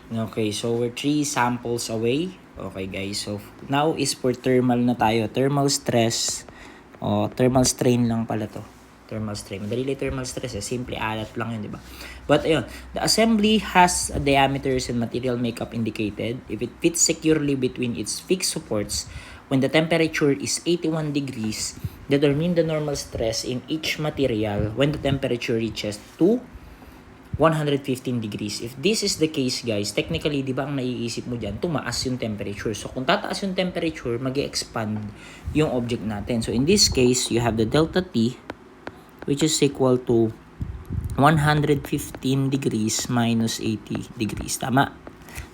Okay, so we're 3 samples away. Okay guys, so now is for thermal na tayo. Thermal stress, o thermal strain lang pala to. Thermal strain. Madali lang thermal stress simple alat lang yun, di ba? But ayun, the assembly has a diameters and material makeup indicated. If it fits securely between its fixed supports, when the temperature is 81 degrees, determine the normal stress in each material when the temperature reaches to 115 degrees. If this is the case, guys, technically, di ba ang naiisip mo dyan, tumaas yung temperature. So, kung tataas yung temperature, mag-expand yung object natin. So, in this case, you have the delta T, which is equal to 115 degrees minus 80 degrees. Tama?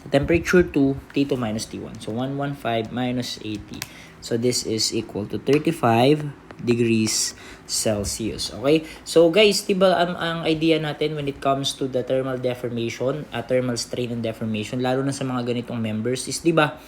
The temperature 2, T2 minus T1. So, 115 minus 80. So, this is equal to 35 degrees Celsius. Okay? So, guys, diba ang idea natin when it comes to the thermal deformation, thermal strain and deformation, lalo na sa mga ganitong members, is diba,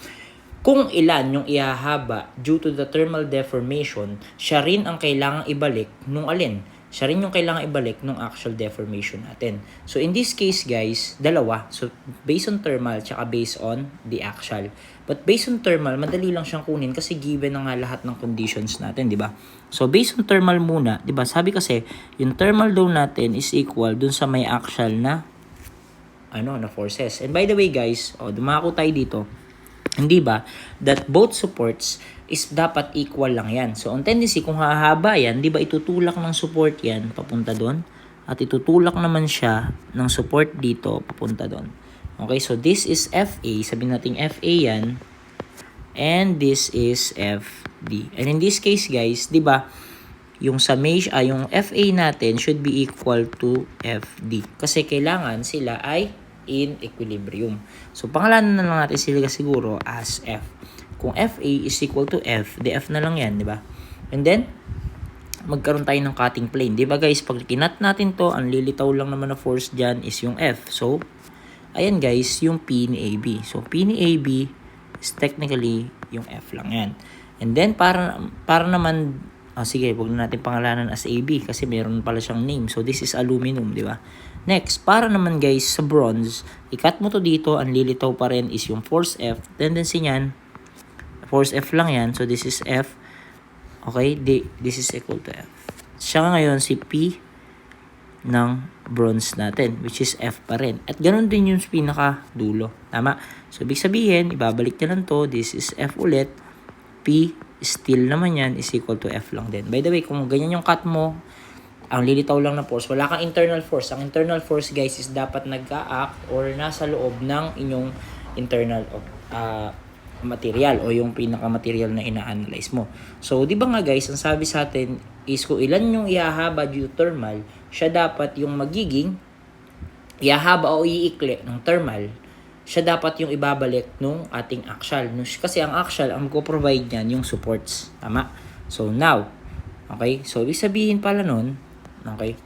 kung ilan yung ihahaba due to the thermal deformation, siya rin ang kailangang ibalik nung alin. Siya rin yung kailangan ibalik nung actual deformation natin. So, in this case, guys, dalawa. So, based on thermal, tsaka based on the actual. But based on thermal, madali lang siyang kunin kasi given na nga lahat ng conditions natin, di ba? So, based on thermal muna, di ba? Sabi kasi, yung thermal daw natin is equal dun sa may actual na forces. And by the way, guys, dumako tayo dito. Hindi ba that both supports is dapat equal lang yan. So, on tendency, kung hahaba yan, di ba itutulak ng support yan papunta doon? At itutulak naman siya ng support dito papunta doon. Okay, so this is FA. Sabihin natin FA yan. And this is FD. And in this case, guys, di ba, yung summation, yung FA natin should be equal to FD. Kasi kailangan sila ay in equilibrium. So, pangalanan na lang natin sila siguro as F. Kung FA is equal to F, the F na lang yan, di ba? And then, magkaroon tayo ng cutting plane. Di ba guys, pag kinat natin to, ang lilitaw lang naman na force dyan is yung F. So, ayan guys, yung P ni AB. So, P ni AB is technically yung F lang yan. And then, para naman, sige, huwag na natin pangalanan as AB kasi meron pala siyang name. So, this is aluminum, di ba? Next, para naman guys sa bronze, ikat mo to dito, ang lilitaw pa rin is yung force F. Tendency niyan, force F lang yan. So, this is F. Okay, this is equal to F. Siya ngayon si P ng bronze natin, which is F pa rin. At ganun din yung pinaka dulo. Tama? So, ibig sabihin, ibabalik na lang to. This is F ulit. P, still naman yan, is equal to F lang din. By the way, kung ganyan yung cut mo, ang lilitaw lang na force, wala kang internal force. Ang internal force, guys, is dapat nag-act or nasa loob ng inyong internal material o yung pinaka-material na ina-analyze mo. So, di ba nga guys, ang sabi sa atin is kung ilan yung ihahaba due to thermal, siya dapat yung magiging ihahaba o iikli ng thermal, siya dapat yung ibabalik nung ating axial. Kasi ang axial, ang magpo-provide niyan yung supports. Tama? So, now, okay? So, ibig sabihin pala nun, okay,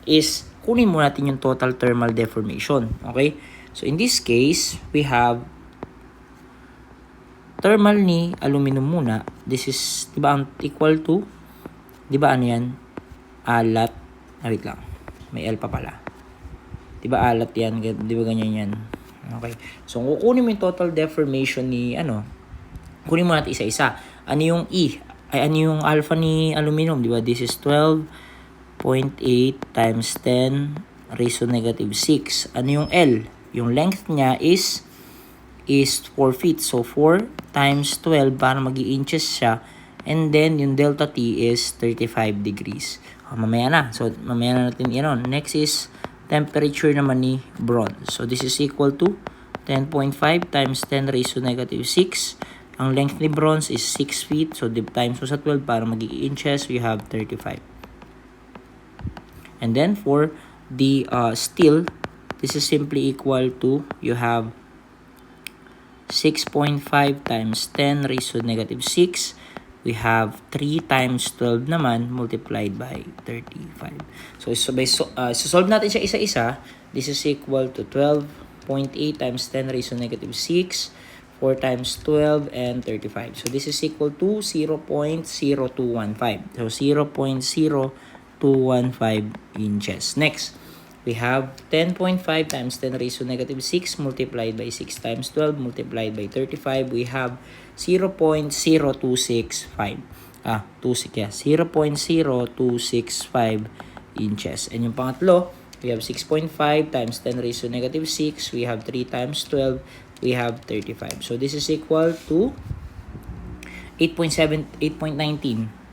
is kunin mo natin yung total thermal deformation. Okay? So, in this case, we have thermal ni aluminum muna. This is, di ba, ang equal to, di ba, ano yan? Alat. Wait lang. May L pa pala. Di ba, alat yan? Di ba, ganyan yan? Okay. So, kukunin mo yung total deformation ni, kunin mo natin isa-isa. Ano yung E? Ay, ano yung alpha ni aluminum? Di ba, this is 12.8 times 10 raised to negative 6. Ano yung L? Yung length niya is 4 feet. So, 4 times 12 para mag-i-inches siya. And then, yung delta T is 35 degrees. Mamaya na. So, mamaya na natin yun. Next is temperature naman ni bronze. So, this is equal to 10.5 times 10 raised to negative 6. Ang length ni bronze is 6 feet. So, times mo sa 12 para mag-i-inches, we have 35. And then, for the steel, this is simply equal to, you have 6.5 times 10 raised to negative 6. We have 3 times 12 naman multiplied by 35. So, solve natin siya isa-isa. This is equal to 12.8 times 10 raised to negative 6, 4 times 12, and 35. So, this is equal to 0.0215. So, 0.0215 inches. Next, we have 10.5 times 10 raised to negative 6 multiplied by 6 times 12 multiplied by 35. We have 0.0265. 0.0265 inches. And yung pangatlo, we have 6.5 times 10 raised to negative 6. We have 3 times 12. We have 35. So this is equal to 8.19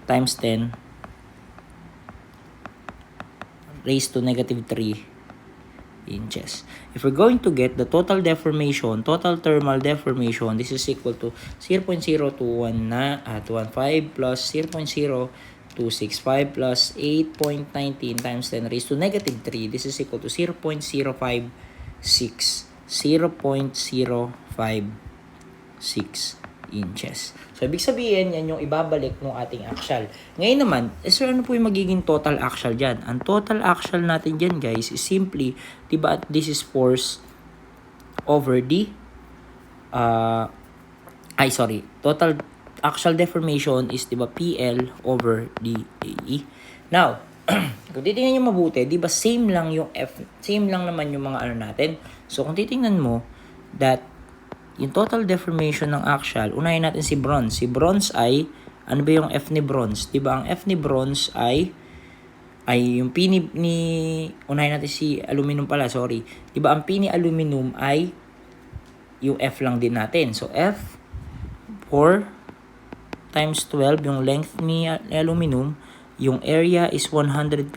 times 10 raised to negative 3 inches. If we're going to get the total deformation, total thermal deformation, this is equal to 0.0215 plus 0.0265 plus 8.19 times 10 raised to negative 3. This is equal to 0.056. 0.056 inches. So, ibig sabihin, yan yung ibabalik ng ating axial. Ngayon naman, sir, ano po yung magiging total axial dyan? Ang total axial natin dyan, guys, is simply, diba, this is force over the, total axial deformation is, diba, PL over DAE. Now, kung titingnan nyo mabuti, diba, same lang yung F, same lang naman yung mga ano natin. So, kung titingnan mo, that yung total deformation ng axial, unahin natin si bronze. Si bronze ay, ano ba yung F ni bronze? Diba, ang F ni bronze ay yung P ni unahin natin si aluminum pala, sorry. Diba, ang P ni aluminum ay yung F lang din natin. So, F, 4 times 12, yung length ni aluminum, yung area is 115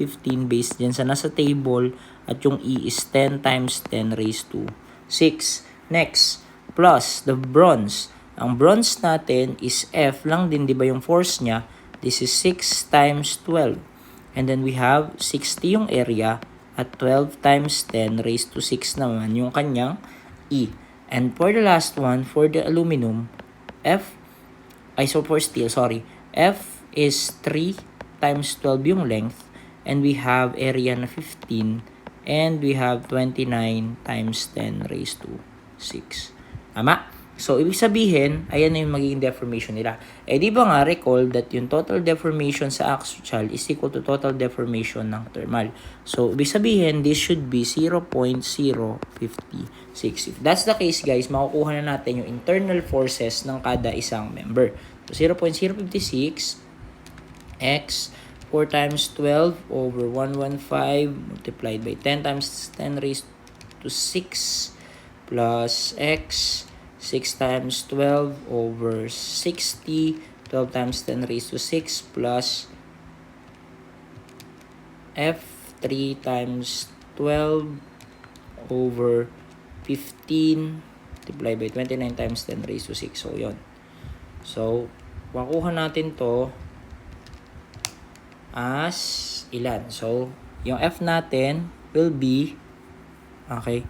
based dyan sa nasa table, at yung E is 10 times 10 raised to 6. Next, plus the bronze. Ang bronze natin is F lang din, di ba yung force niya? This is 6 times 12. And then we have 60 yung area at 12 times 10 raised to 6 naman yung kanyang E. And for the last one, for the aluminum, F is 3 times 12 yung length, and we have area na 15, and we have 29 times 10 raised to 6. Tama? So, ibig sabihin, ayan na yung magiging deformation nila. Di ba nga, recall that yung total deformation sa axial is equal to total deformation ng thermal. So, ibig sabihin, this should be 0.056. If that's the case, guys, makukuha na natin yung internal forces ng kada isang member. So, 0.056 x 4 times 12 over 115 multiplied by 10 times 10 raised to 6 plus x 6 times 12 over 60, 12 times 10 raised to 6 plus f 3 times 12 over 15 multiplied by 29 times 10 raised to 6. So, yun. So, makuha natin to as ilan? So, yung f natin will be, okay,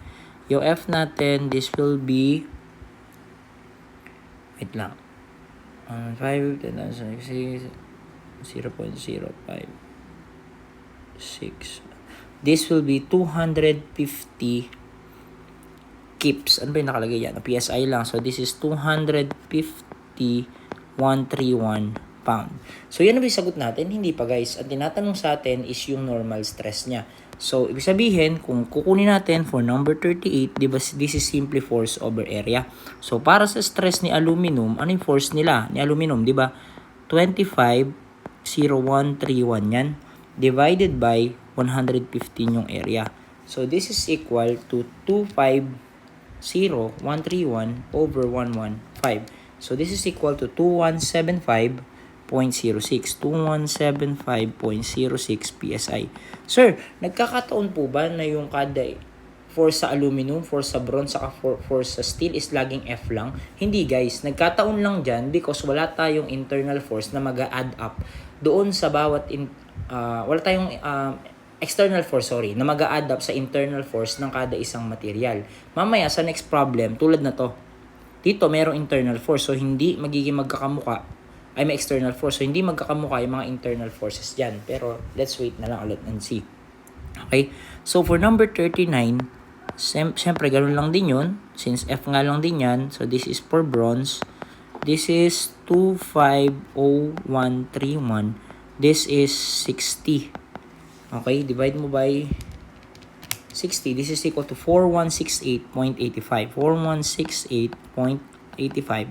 yung F natin, this will be, wait lang, 5, 10, 0.056. This will be 250 kips. Ano ba yung nakalagay yan? PSI lang. So, this is 250,131 pound. So, yan na ba yung sagot natin? Hindi pa, guys. Ang tinatanong sa atin is yung normal stress niya. So, ibig sabihin, kung kukunin natin for number 38, diba, this is simply force over area. So, para sa stress ni aluminum, ano yung force nila? Ni aluminum, diba? 25,0131 yan. Divided by 115 yung area. So, this is equal to 250,131 over 115. So, this is equal to 2175.06. 2175.06 PSI. Sir, nagkakataon po ba na yung kada force sa aluminum, force sa bronze, saka force sa steel is laging F lang? Hindi, guys. Nagkataon lang dyan because wala tayong internal force na mag-add up doon sa bawat wala tayong external force, na mag-add up sa internal force ng kada isang material. Mamaya sa next problem, tulad na to. Dito merong internal force, so hindi magiging magkakamuka. Ay, may external force. So, hindi magkakamukha yung mga internal forces dyan. Pero, let's wait na lang ulit and see. Okay? So, for number 39, syempre, ganun lang din yun. Since F nga lang din yan. So, this is for bronze. This is 250,131. This is 60. Okay? Divide mo by 60, this is equal to 4168.85. 4168.85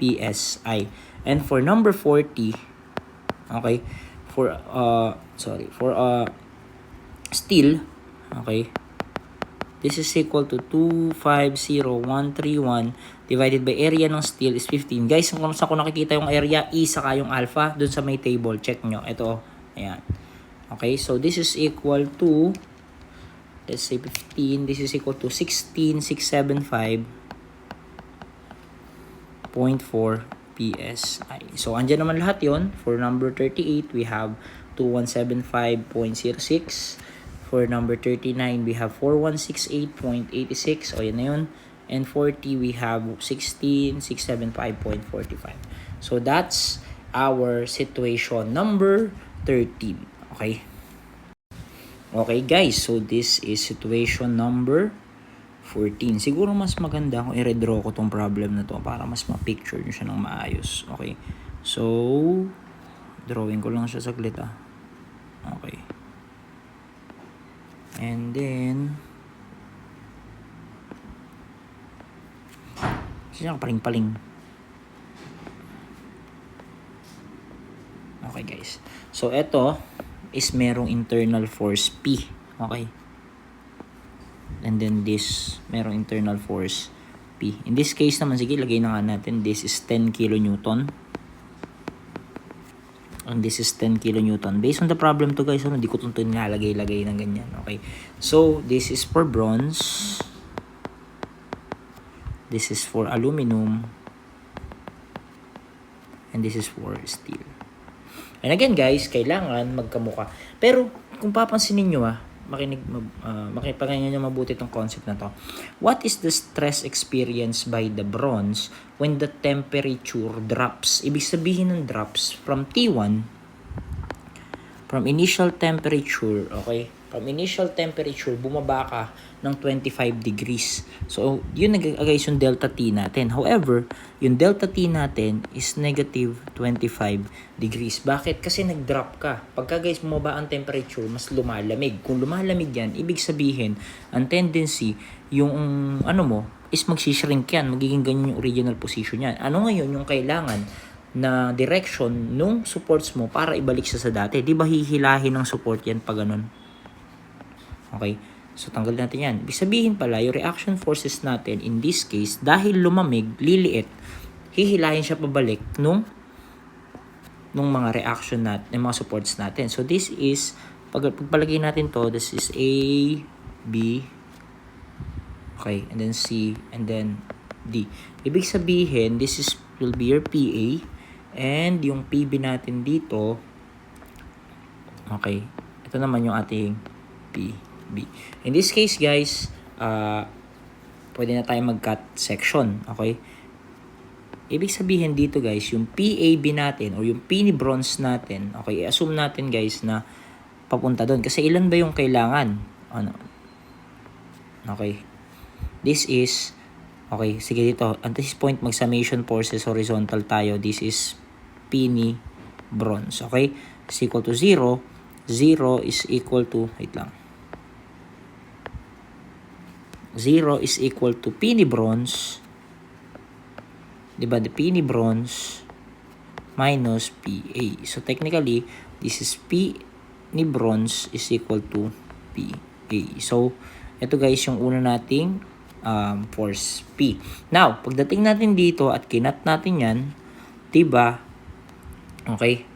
PSI. And for number 40, okay, for steel, okay, this is equal to 250131 divided by area ng steel is 15. Guys, kung saan ko nakikita yung area, E saka yung alpha, dun sa may table, check nyo. Ito, ayan. Okay, so this is equal to, let's say 15, this is equal to 16675.4 PSI. So, andyan naman lahat yon. For number 38, we have 2175.06. For number 39, we have 4168.86. O, yan na yun. And 40, we have 16675.45. So, that's our situation number 13. Okay? Okay, guys. So, this is situation number 14. Siguro mas maganda kung i-redraw ko tong problem na to para mas ma-picture nyo siya ng maayos. Okay? So, drawing ko lang siya saglit Okay. And then, siya paling-paling. Okay, guys. So, ito is merong internal force P. Okay? And then this, merong internal force P. In this case naman, sige, lagay na nga natin, this is 10 kilonewton. And this is 10 kilonewton. Based on the problem to, guys, hindi ko ito nilalagay-lagay ng ganyan. Okay? So, this is for bronze. This is for aluminum. And this is for steel. And again, guys, kailangan magkamukha. Pero, kung papansinin nyo, makipagay nyo mabuti itong concept na to. What is the stress experienced by the bronze when the temperature drops? Ibig sabihin ng drops from T1, from initial temperature, okay? From initial temperature, bumaba ka ng 25 degrees. So, yun guys yung delta T natin. However, yung delta T natin is negative 25 degrees. Bakit? Kasi nag-drop ka. Pagka guys bumaba ang temperature, mas lumalamig. Kung lumalamig yan, ibig sabihin, ang tendency, yung is magsishrink yan. Magiging ganyan yung original position yan. Ano ngayon yung kailangan na direction nung supports mo para ibalik siya sa dati? Di ba hihilahin ng support yan pag ganun? Okay? So, tanggal natin yan. Ibig sabihin pala, yung reaction forces natin, in this case, dahil lumamig, liliit, hihilahin siya pabalik nung mga reaction natin, ng mga supports natin. So, this is, pagpalagay natin to, this is A, B, okay, and then C, and then D. Ibig sabihin, this is, will be your PA, and yung PB natin dito, okay, ito naman yung ating PB. In this case, guys, pwede na tayo mag-cut section, okay? Ibig sabihin dito, guys, yung PAB natin o yung P ni bronze natin, okay, i-assume natin, guys, na papunta doon. Kasi ilan ba yung kailangan? Okay. This is, okay, sige dito. At this point, mag-summation forces horizontal tayo. This is P ni bronze, okay? Is equal to 0. 0 is equal to, wait lang. 0 is equal to P ni bronze, diba, the P ni bronze minus PA. So, technically, this is P ni bronze is equal to PA. So, ito guys, yung una nating force P. Now, pagdating natin dito at kinat natin yan, diba, okay,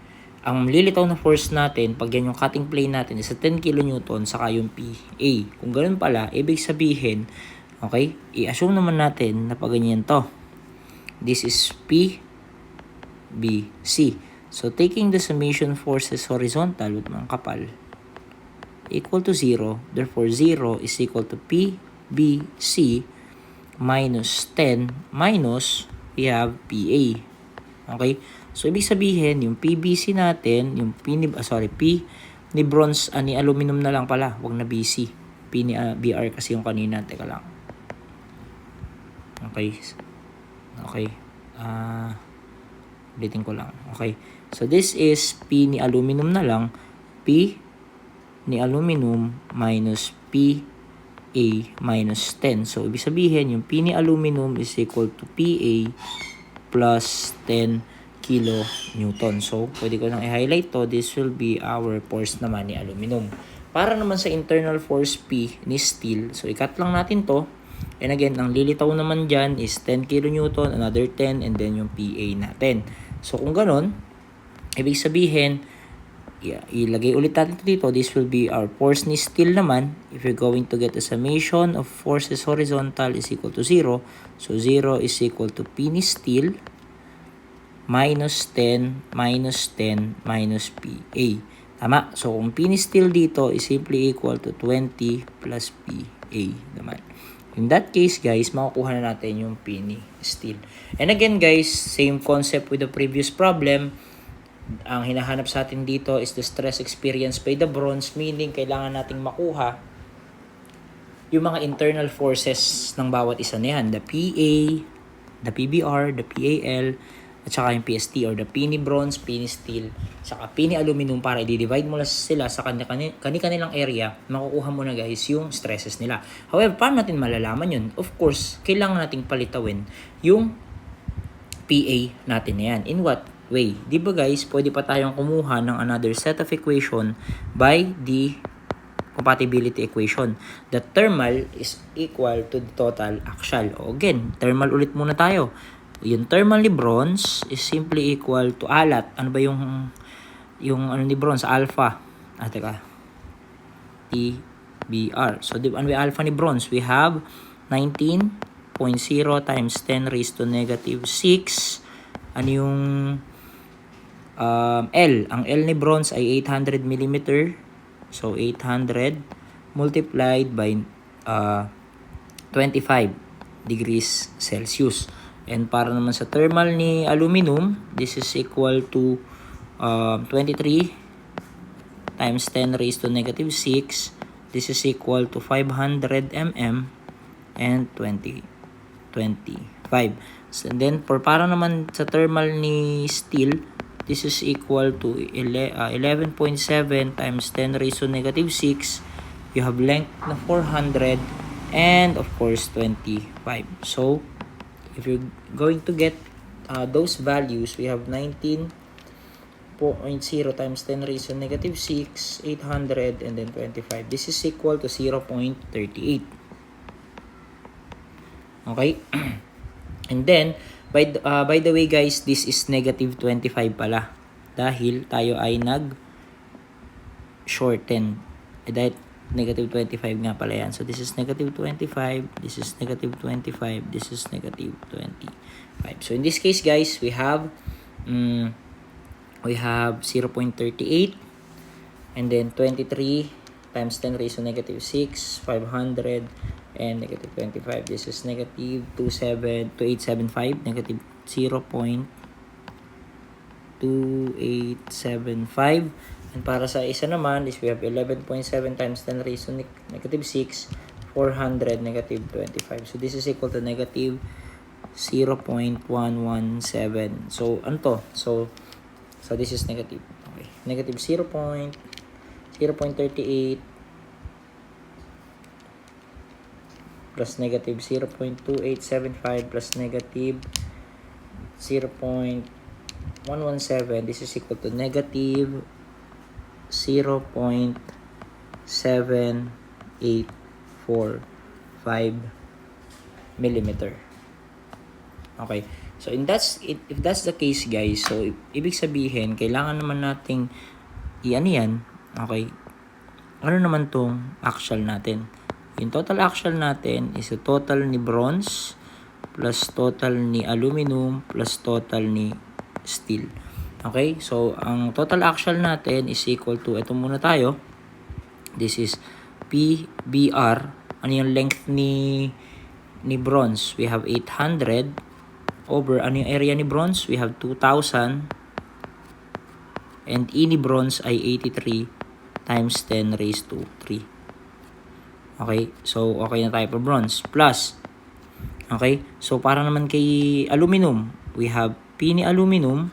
ang lilitaw na force natin, pag yan yung cutting plane natin, is 10 kN saka yung PA. Kung ganun pala, ibig sabihin, okay, i-assume naman natin na pag ganyan to. This is P, B, C. So, taking the summation forces horizontal with mga kapal, equal to 0. Therefore, 0 is equal to P, B, C minus 10 minus, we have PA. Okay? So, ibig sabihin, yung PBC natin, yung P ni bronze, ni aluminum na lang pala, wag na BC. P ni BR kasi yung kanina. Teka lang. Okay. Okay. Ulitin ko lang. Okay. So, this is P ni aluminum na lang. P ni aluminum minus P A minus 10. So, ibig sabihin, yung P ni aluminum is equal to PA plus 10 kilonewton. So, pwede ko lang i-highlight to. This will be our force naman ni aluminum. Para naman sa internal force P ni steel, so i-cut lang natin to. And again, ang lilitaw naman dyan is 10 kilonewton, another 10, and then yung PA natin. So, kung ganun, ibig sabihin, ilagay ulit natin dito. This will be our force ni steel naman. If you're going to get the summation of forces horizontal is equal to 0. So, 0 is equal to P ni steel minus 10 minus 10 minus PA. Tama. So, kung P ni steel dito is simply equal to 20 plus PA naman. In that case, guys, makukuha na natin yung P ni steel. And again, guys, same concept with the previous problem. Ang hinahanap sa atin dito is the stress experienced by the bronze, meaning kailangan nating makuha yung mga internal forces ng bawat isa na yan. The PA, the PBR, the PAL, at saka yung PST or the P ni bronze, P ni steel, saka P ni aluminum para i-divide mo sila sa kanilang area, makukuha mo na guys yung stresses nila. However, paano natin malalaman yun? Of course, kailangan nating palitawin yung PA natin na yan. In what way? Di ba guys, pwede pa tayong kumuha ng another set of equation by the compatibility equation. The thermal is equal to the total axial. O again, thermal ulit muna tayo. Yung thermal ni bronze is simply equal to alat. Ano ba yung ano ni bronze? Alpha. Teka. TBR. So, ano ba alpha ni bronze? We have 19.0 times 10 raised to negative 6. Ano yung L? Ang L ni bronze ay 800 mm. So, 800 multiplied by 25 degrees Celsius. And para naman sa thermal ni aluminum, this is equal to 23 times 10 raised to negative 6. This is equal to 500 mm and 25. So, and then, para naman sa thermal ni steel, this is equal to 11.7 times 10 raised to negative 6. You have length na 400 and of course 25. So, if you're going to get those values, we have 19.0 times 10 raised to negative 6, 800, and then 25. This is equal to 0.38. Okay? And then, by the way guys, this is negative 25 pala. Dahil tayo ay nag-shorten. Dahil negative 25 nga pala yan. So, this is negative 25. This is negative 25. This is negative 25. So, in this case, guys, we have 0.38. And then, 23 times 10 raised to negative 6. 500. And negative 25. This is negative 2875. Negative 0.2875. And para sa isa naman is we have 11.7 times 10 raised to negative 6, 400, negative 25. So, this is equal to negative 0.117. So, ano to? So this is negative. Okay. Negative 0.38 plus negative 0.2875 plus negative 0.117. This is equal to negative 0.7845 millimeter. Okay. So, if that's the case, guys, so, ibig sabihin, kailangan naman nating i-ano yan, okay, ano naman tong axial natin? Yung total axial natin is the total ni bronze plus total ni aluminum plus total ni steel. Okay, so ang total axial natin is equal to, ito muna tayo. This is PBR. Ano yung length ni bronze? We have 800 over, ano yung area ni bronze? We have 2,000. And E ni bronze ay 83 times 10 raised to 3. Okay, so okay na tayo for bronze. Plus, okay, so para naman kay aluminum, we have P ni aluminum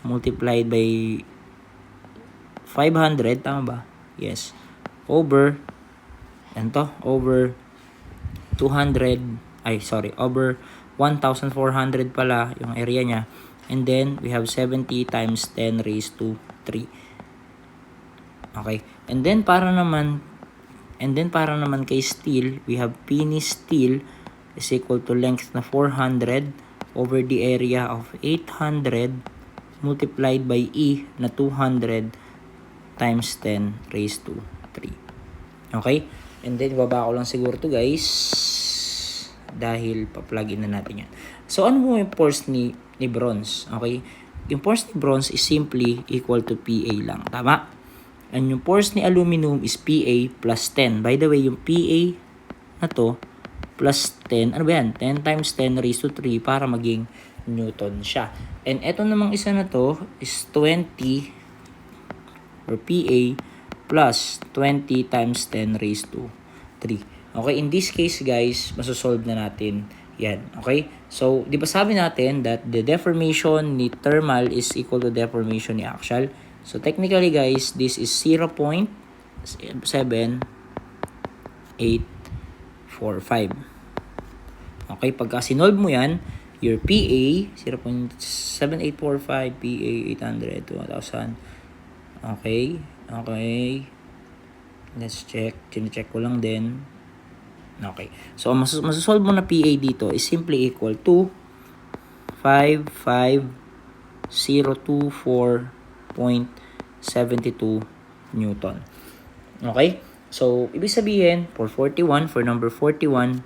multiplied by 500, tama ba? Yes. Over, Ano to? Over 200, over 1,400 pala yung area niya. And then, we have 70 times 10 raised to 3. Okay. And then, para naman kay steel, we have P ni steel is equal to length na 400 over the area of 800 multiplied by E na 200 times 10 raised to 3. Okay? And then, baba ko lang siguro to guys dahil pa-plug in na natin yan. So, ano mo yung force ni bronze? Okay? Yung force ni bronze is simply equal to PA lang. Tama? And yung force ni aluminum is PA plus 10. By the way, yung PA na to plus 10, ano ba yan? 10 times 10 raised to 3 para maging Newton siya. And eto namang isa na to is 20 or PA plus 20 times 10 raised to 3. Okay, in this case guys, masosolve na natin yan. Okay, so di ba sabi natin that the deformation ni thermal is equal to deformation ni axial. So technically guys, this is 0.7845. Okay, pagka sinolve mo yan, your PA 0.7845, PA 800 to 1,000. Okay. Let's check. Chine-check ko lang din. Okay. So, masasolve mo na PA dito is simply equal to 55024.72 Newton. Okay? So, ibig sabihin, for number 41,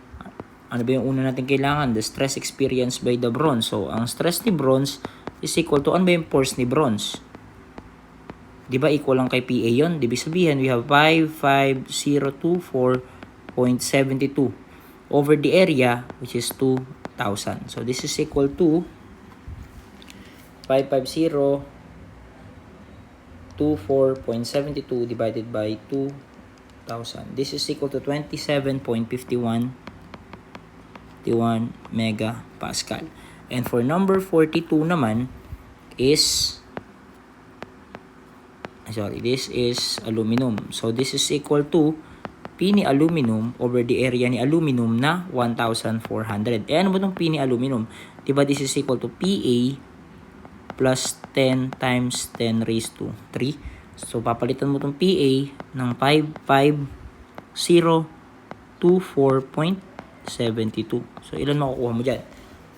ano ba yung una natin kailangan? The stress experienced by the bronze. So, ang stress ni bronze is equal to, ano ba yung force ni bronze? Diba equal lang kay PA yun? Ibig sabihin, we have 55024.72 over the area, which is 2,000. So, this is equal to 55024.72 divided by 2,000. This is equal to 27.51 megapascal. And for number 42 naman is this is aluminum. So this is equal to P ni aluminum over the area ni aluminum na 1,400. Ano ba itong P ni aluminum? Diba this is equal to PA plus 10 times 10 raised to 3. So papalitan mo itong PA ng 55024.72. So ilan makukuha mo dyan?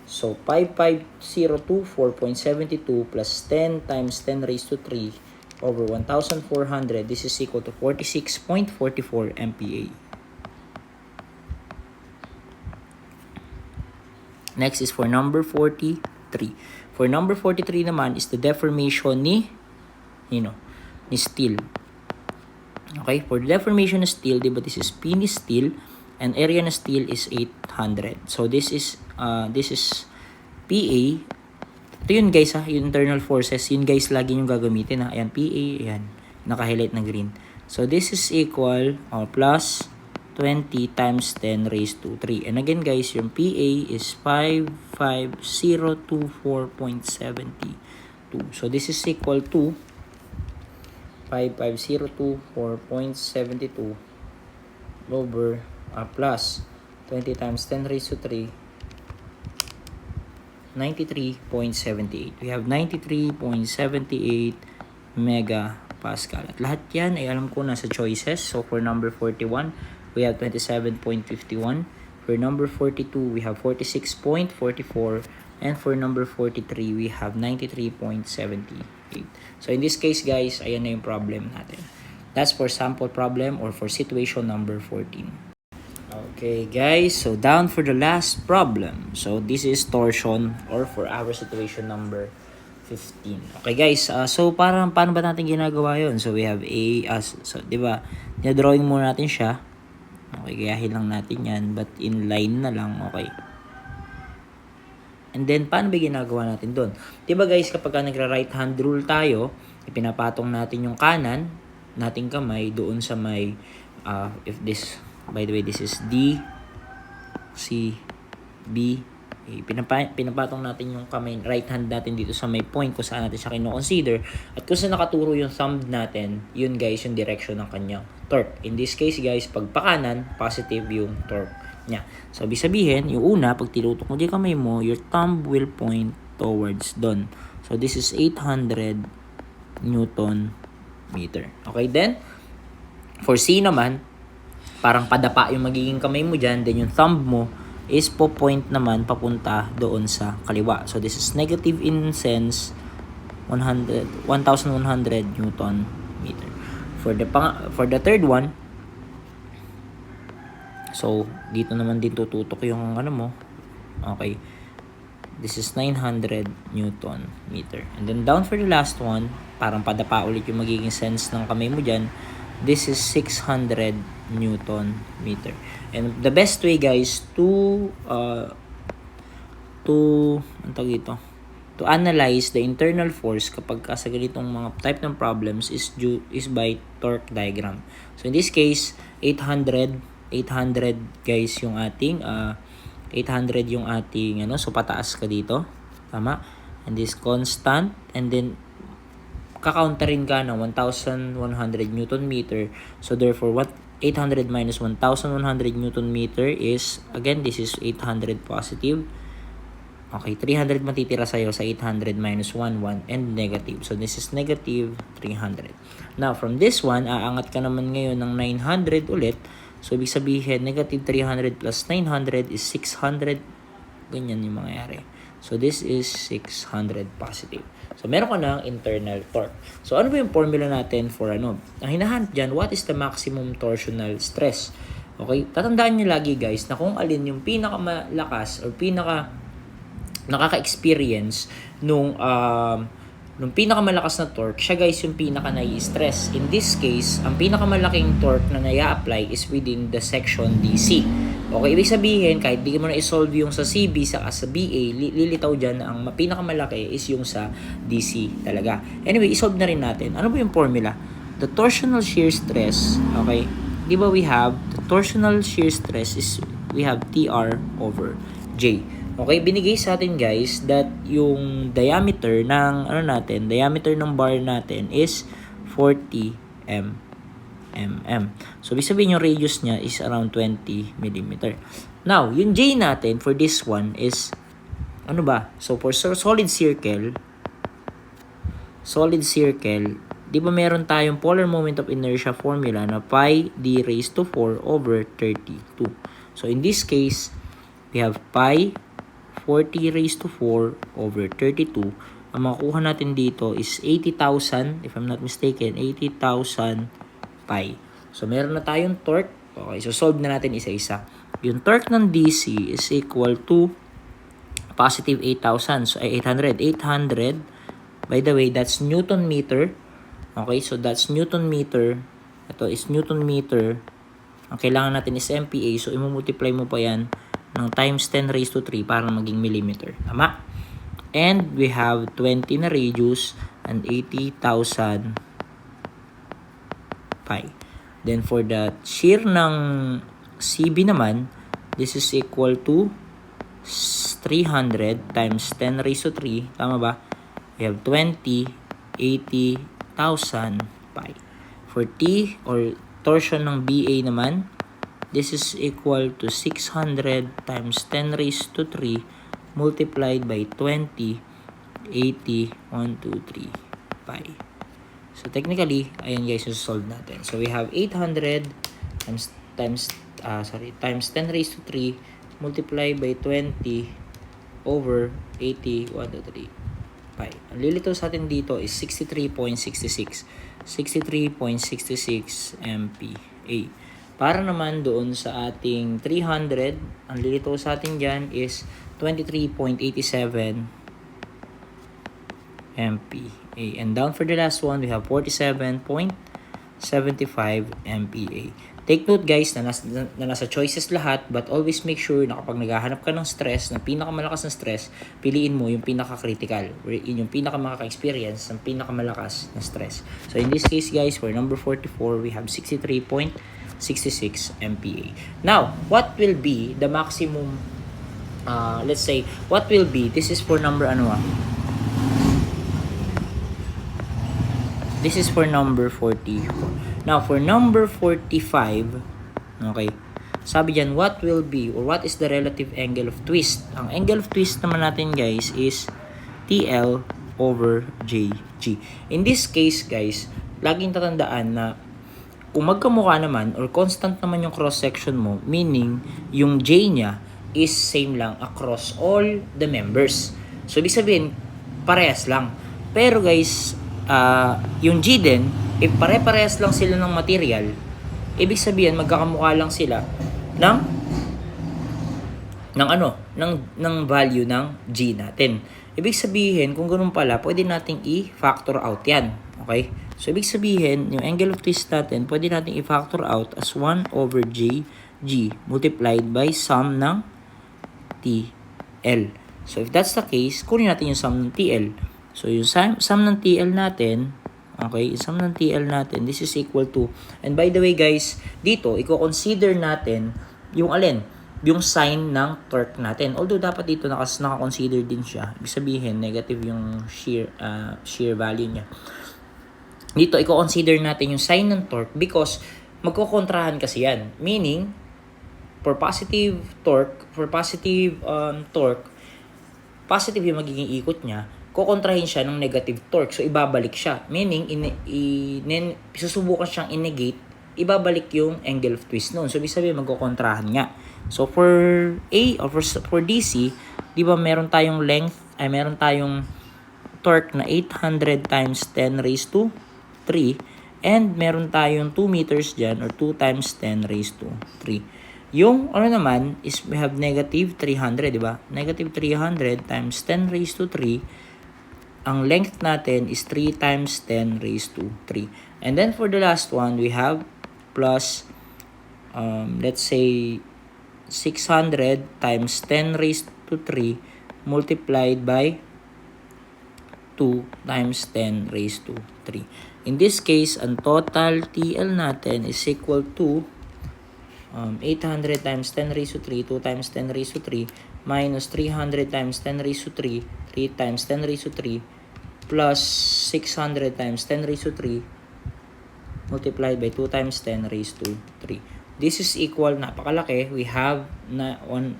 So 55024.72 plus 10 times 10 raised to 3 over 1,400, this is equal to 46.44 MPa. Next is for number 43. For number 43 naman is the deformation ni steel. Okay, for the deformation of steel, diba this is P ni steel and area na steel is 800. So this is PA. Ito yun guys yung internal forces, yun guys lagi yung gagamitin Ayan, PA, ayan, naka-highlight na green. So this is equal or plus 20 times 10 raised to 3. And again guys, yung PA is 55024.72. So this is equal to 55024.72 over plus 20 times 10 raised to 3, 93.78. We have 93.78 megapascal. At lahat yan ay alam ko nasa choices. So for number 41, we have 27.51. For number 42, we have 46.44. And for number 43, we have 93.78. So in this case guys, ayan na yung problem natin. That's for sample problem or for situation number 14. Okay guys, so down for the last problem. So this is torsion or for our situation number 15. Okay guys, so paano ba natin ginagawa yon? So we have so di ba, drawing muna natin siya. Okay, gayahin lang natin yan but in line na lang, okay. And then paano ba ginagawa natin doon? Di ba guys, kapag nagra-right hand rule tayo, ipinapatong natin yung kanan nating kamay doon sa may if this, by the way, this is D, C, B. Pinapatong natin yung kamay, right hand natin dito sa may point kung saan natin siya kino-consider. At kung saan nakaturo yung thumb natin, yun guys, yung direction ng kanyang torque. In this case guys, pag pakanan, positive yung torque niya. So, ibig sabihin, yung una, pag tinutok mo yung kamay mo, your thumb will point towards doon. So, this is 800 Newton meter. Okay, then, for C naman, parang padapa yung magiging kamay mo dyan, then yung thumb mo is po point naman papunta doon sa kaliwa. So, this is negative in sense 1,100 Newton meter. For the third one, so, dito naman din tututok yung ano mo. Okay. This is 900 Newton meter. And then down for the last one, parang padapa ulit yung magiging sense ng kamay mo dyan. This is 600 Newton meter. And the best way guys to analyze the internal force kapag sa ganitong mga type ng problems is by torque diagram. So in this case, 800 guys yung ating 800 yung ating so pataas ka dito, tama, and this constant, and then kakaunterin ka ng 1,100 Newton meter. So therefore, what 800 minus 1,100 Newton meter is, again, this is 800 positive. Okay, 300 matitira sa'yo sa 800 minus 1, 1, and negative. So this is negative 300. Now, from this one, aangat ka naman ngayon ng 900 ulit. So, ibig sabihin, negative 300 plus 900 is 600. Ganyan yung mangyayari. So, this is 600 positive. So, meron ka ng internal torque. So, ano ba yung formula natin for ano? Ang hinahanap dyan, what is the maximum torsional stress? Okay? Tatandaan nyo lagi guys na kung alin yung pinakamalakas or nakaka-experience nung pinakamalakas na torque, siya guys yung pinaka nai-stress. In this case, ang pinakamalaking torque na nai-apply is within the section DC. Okay, ibig sabihin, kahit di mo na i-solve yung sa CB sa BA, lilitaw dyan na ang pinakamalaki is yung sa DC talaga. Anyway, i-solve na rin natin. Ano ba yung formula? The torsional shear stress, okay, di ba we have, the torsional shear stress is, we have TR over J. Okay, binigay sa atin guys that yung diameter ng diameter ng bar natin is 40 mm. So, ibig sabihin yung radius niya is around 20 mm. Now, yung J natin for this one is ano ba? So, for solid circle, di ba meron tayong polar moment of inertia formula na pi d raised to 4 over 32. So, in this case, we have pi 40 raised to 4 over 32. Ang makukuha natin dito is 80,000, if I'm not mistaken, 80,000 pi. So, meron na tayong torque. Okay, so solve na natin isa-isa. Yung torque ng DC is equal to positive 8,000. So, 800. 800, by the way, that's Newton meter. Okay, so that's Newton meter. Ito is Newton meter. Ang kailangan natin is MPa. So, imumultiply mo pa yan ng times 10 raised to 3 para maging millimeter. Tama? And we have 20 na radius and 80,000 pi. Then for the shear ng CB naman, this is equal to 300 times 10 raised to 3. Tama ba? We have 20, 80,000 pi. For T or torsion ng BA naman, this is equal to 600 times 10 raised to 3 multiplied by 20, 80, 1, 2, 3 pi. So, technically, ayan guys, yung solve natin. So, we have 800 times 10 raised to 3 multiplied by 20 over 80, 1, 2, 3 pi. Ang lilito sa atin dito is 63.66. 63.66 MPa. Para naman doon sa ating 300, ang lilito sa atin dyan is 23.87 MPa. And down for the last one, we have 47.75 MPa. Take note guys na nasa choices lahat, but always make sure na kapag naghahanap ka ng stress, ng pinakamalakas na stress, piliin mo yung pinaka-critical, yung pinaka-makaka-experience ng pinakamalakas na stress. So in this case guys, for number 44, we have 63.66 MPa. Now, what will be the maximum, let's say, what will be, this is for number This is for number 44. Now, for number 45, okay, sabi dyan, what will be or what is the relative angle of twist? Ang angle of twist naman natin, guys, is TL over JG. In this case, guys, laging tatandaan na kung magkamukha naman or constant naman yung cross-section mo, meaning yung J niya is same lang across all the members. So, ibig sabihin, parehas lang. Pero guys, yung G din, if pare-parehas lang sila ng material, ibig sabihin, magkakamukha lang sila ng value ng G natin. Ibig sabihin, kung ganun pala, pwede nating i-factor out yan. Okay? So, ibig sabihin, yung angle of twist natin, pwede nating i-factor out as 1 over JG multiplied by sum ng TL. So, if that's the case, kunin natin yung sum ng TL. So, yung sum ng TL natin, okay, yung sum ng TL natin, this is equal to, and by the way guys, dito, i-consider natin yung alin? Yung sign ng torque natin. Although, dapat dito naka-consider din siya. Ibig sabihin, negative yung shear value niya. Dito, i-consider natin yung sign ng torque because magkokontrahan kasi yan. Meaning, for positive torque, positive yung magiging ikot niya, kukontrahin siya ng negative torque. So, ibabalik siya. Meaning, susubukan siyang i-negate, ibabalik yung angle of twist noon. So, ibig sabihin, magkukontrahan nga. So, for A or for DC, di ba meron tayong meron tayong torque na 800 times 10 raised to 3 and meron tayong 2 meters dyan or 2 times 10 raised to 3. Yung naman is we have negative 300, di ba? Negative 300 times 10 raised to 3. Ang length natin is 3 times 10 raised to 3. And then for the last one, we have plus, let's say, 600 times 10 raised to 3 multiplied by 2 times 10 raised to 3. In this case, ang total TL natin is equal to 800 times 10 raised to 3, 2 times 10 raised to 3, minus 300 times 10 raised to 3, 3 times 10 raised to 3, plus 600 times 10 raised to 3, multiplied by 2 times 10 raised to 3. This is equal, napakalaki, we have 19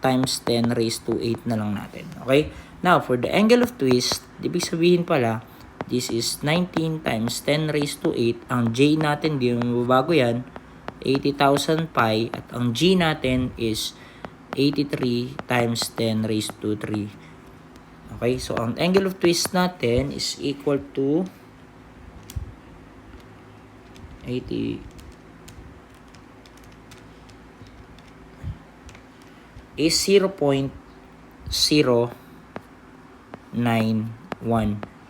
times 10 raised to 8 na lang natin. Okay? Now, for the angle of twist, ibig sabihin pala, this is 19 times 10 raised to 8. Ang J natin, di mo mabago yan, 80,000 pi. At ang G natin is 83 times 10 raised to 3. Okay, so ang angle of twist natin is equal to 80 is 0.091.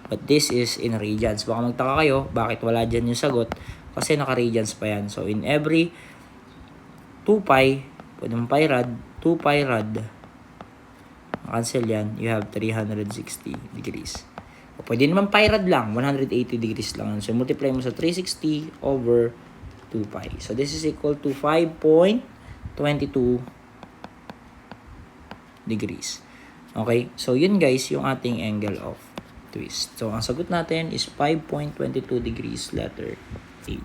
But this is in radians. Baka magtaka kayo, bakit wala dyan yung sagot? Kasi naka-radians pa yan. So, in every 2 pi, pwede mong pi rad, 2 pi rad, cancel yan, you have 360 degrees. O, pwede naman pi rad lang, 180 degrees lang. So, multiply mo sa 360 over 2 pi. So, this is equal to 5.22 degrees. Okay? So, yun guys, yung ating angle of twist. So, ang sagot natin is 5.22 degrees, letter A.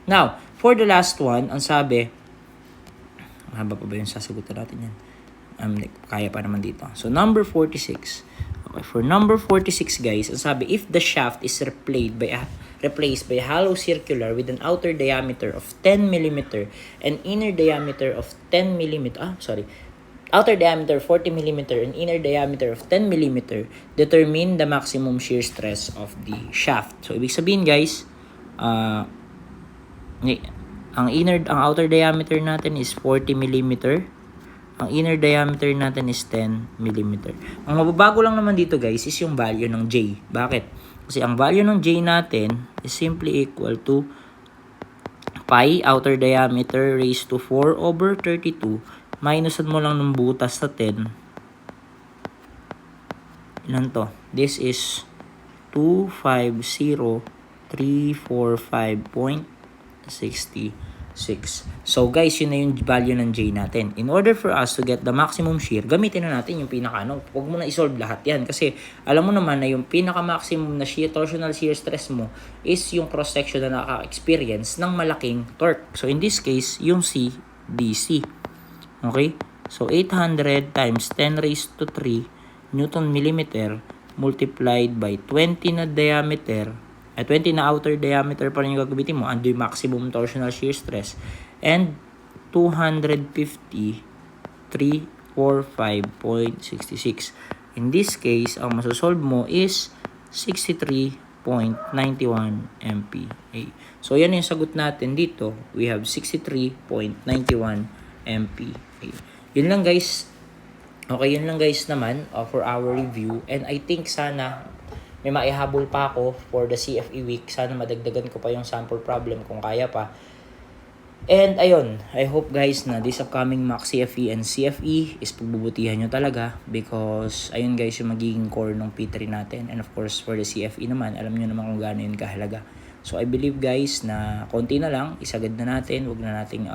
Now, for the last one, ang sabi, haba pa ba yung sasagutan natin yan? Kaya pa naman dito. So, number 46. Okay, for number 46, guys, ang sabi, if the shaft is replaced by a hollow circular with an outer diameter of 10 mm and inner diameter of 10 mm, outer diameter 40 mm and inner diameter of 10 mm, determine the maximum shear stress of the shaft. So, ibig sabihin guys, ang outer diameter natin is 40 mm, ang inner diameter natin is 10 mm. Ang mababago lang naman dito guys is yung value ng J. Bakit? Kasi ang value ng J natin is simply equal to pi outer diameter raised to 4 over 32. Minusan mo lang ng butas sa 10. Ilan to? This is 250,345.60 So guys, yun na yung value ng J natin. In order for us to get the maximum shear, gamitin na natin yung pinaka-ano. Huwag mo na isolve lahat yan. Kasi alam mo naman na yung pinaka-maximum na shear, torsional shear stress mo is yung cross-section na naka-experience ng malaking torque. So in this case, yung C, DC. Okay? So 800 times 10 raised to 3 Newton millimeter multiplied by 20 na diameter, 20 na outer diameter pa rin yung gagamitin mo, ando yung maximum torsional shear stress, and 250, 345.66. In this case, ang masosolve mo is 63.91 MPa. So, yan yung sagot natin dito. We have 63.91 MPa. Yun lang guys. Okay, yun lang guys naman for our review. And I think sana may maihabol pa ako for the CFE week. Sana madagdagan ko pa yung sample problem kung kaya pa. And ayun, I hope guys na this upcoming mock CFE and CFE is pagbubutihan nyo talaga because ayun guys yung magiging core ng P3 natin. And of course for the CFE naman, alam nyo naman kung gaano yun kahalaga. So I believe guys na konti na lang, isagad na natin, huwag na nating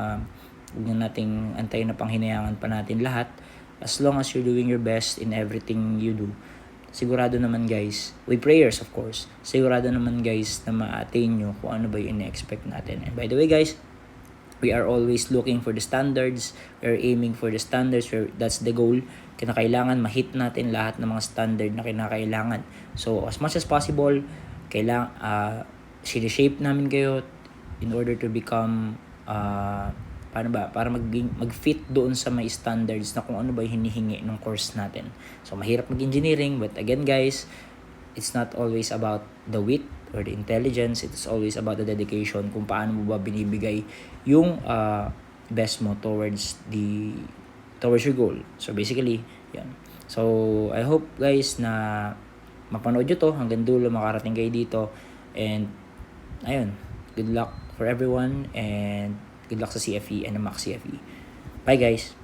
antayin na panghinayangan pa natin lahat. As long as you're doing your best in everything you do, sigurado naman guys, with prayers of course, sigurado naman guys na ma-attain nyo kung ano ba yung ina-expect natin. And by the way guys, we are always looking for the standards, we are aiming for the standards, that's the goal. Kinakailangan ma-hit natin lahat ng mga standard na kinakailangan. So as much as possible, shape namin kayo in order to become para mag-fit doon sa may standards na kung ano ba yung hinihingi ng course natin. So, mahirap mag-engineering, but again guys, it's not always about the wit or the intelligence, it's always about the dedication, kung paano mo ba binibigay yung best mo towards your goal. So, basically, yan. So, I hope guys na mapanood nyo to hanggang dulo, makarating kayo dito. And, ayun, good luck for everyone and good luck sa CFE and the mock CFE. Bye guys!